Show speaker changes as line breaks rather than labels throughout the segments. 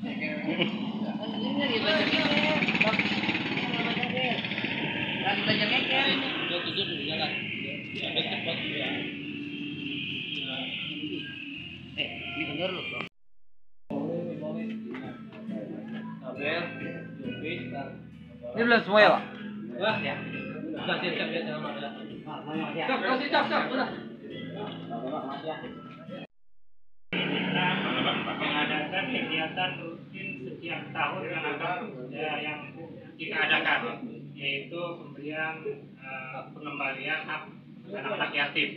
Lagi belajar ngeker.
Dia tidur di jalan. Sampai cepat ya.
Ini bener loh.
Abel, Jopi,
Ini belum semua ya, Pak?
wah ya. Udah siap-siap ya sama ada.
Cok, kasih cok, udah.
Kita mengadakan kegiatan rutin setiap tahun yang kita adakan, yaitu pemberian pengembalian hak anak-anak yatim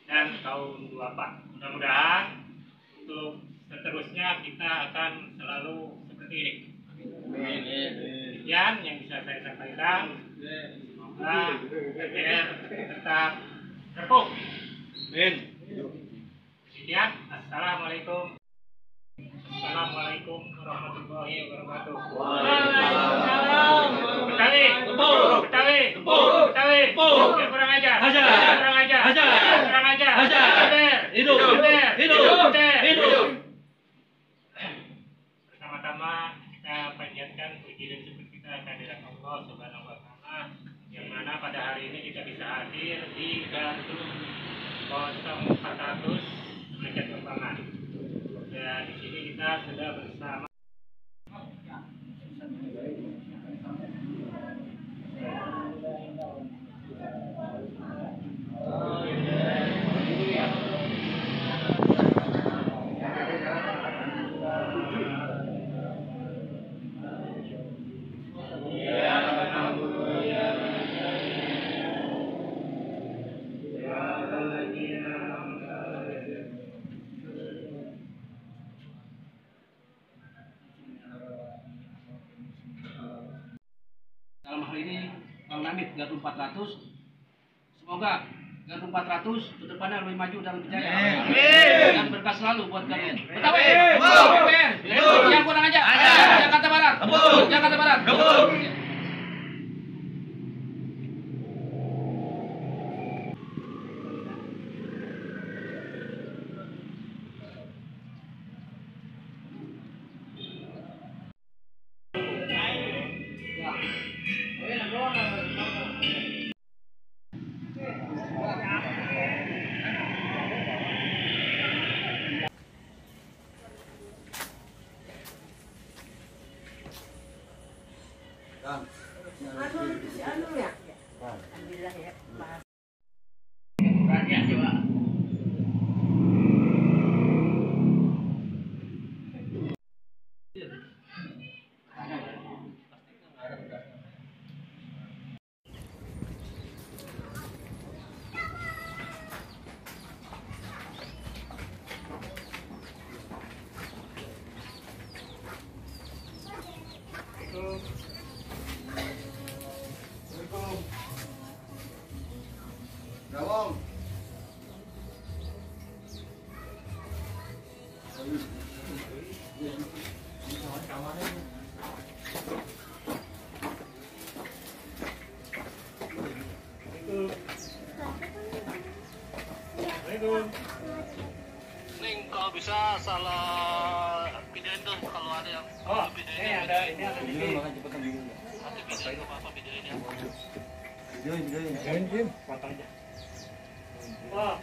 dan kaum duafa. Mudah-mudahan untuk seterusnya kita akan selalu seperti ini. Demikian yang bisa saya sampaikan. Semoga PPR tetap terpuk.
Amin.
Sekian, assalamualaikum. Assalamualaikum warahmatullahi wabarakatuh.
Waalaikumsalam.
Betawi, Betawi, Betawi, yang kurang ajar, kurang ajar, kurang ajar,
Hidup, hidup.
Pertama-tama kita panjatkan puji dan syukur kita kehadirat Allah Subhanahu wa Ta'ala, yang mana pada hari ini kita bisa hadir di Gardu 0400 Derajat Kembangan. Dan di sini kita sudah bersama
Dalam hal ini Bang Namit Gardu 400. Semoga Gardu 400 ke depannya lebih maju dan berjaya. Dan berkah selalu buat Gardu. Betawi, PPR, yang kurang aja. Jakarta Barat. Jakarta Barat. Alhamdulillah ya. Perhatian coba.
Gawang.
Neng kalau bisa salah videoin tuh kalau ada yang
ini ada di sini.
nanti videoin ke apa videoin ya.
Videoin.
Foto aja. Wah.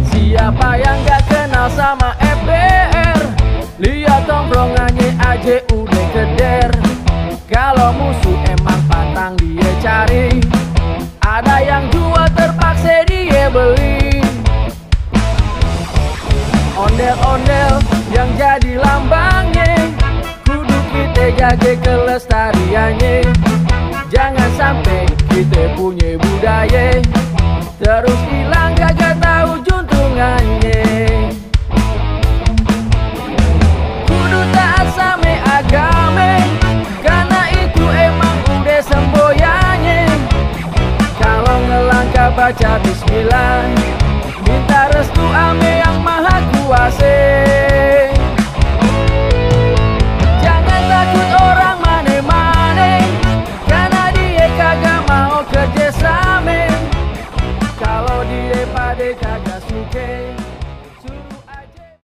Siapa yang gak kenal sama FBR? Lihat tongkrongannya aja udah keder. Kalau musuh emang pantang dia cari, ada yang jual terpaksa dia beli. Ondel-ondel yang jadi lambangnya, kudu kita jaga kelestariannya. Jangan sampai kita punya budaya terus hilang kagak tahu juntungannya. Kudu taat sama agama, karena itu emang udah semboyannya. Kalau ngelangkah baca bismillah, minta restu ame yang maha kuasa. Jangan takut orang mane-mane, karena dia kagak mau kerjasama. Kalau dia pada kagak suka,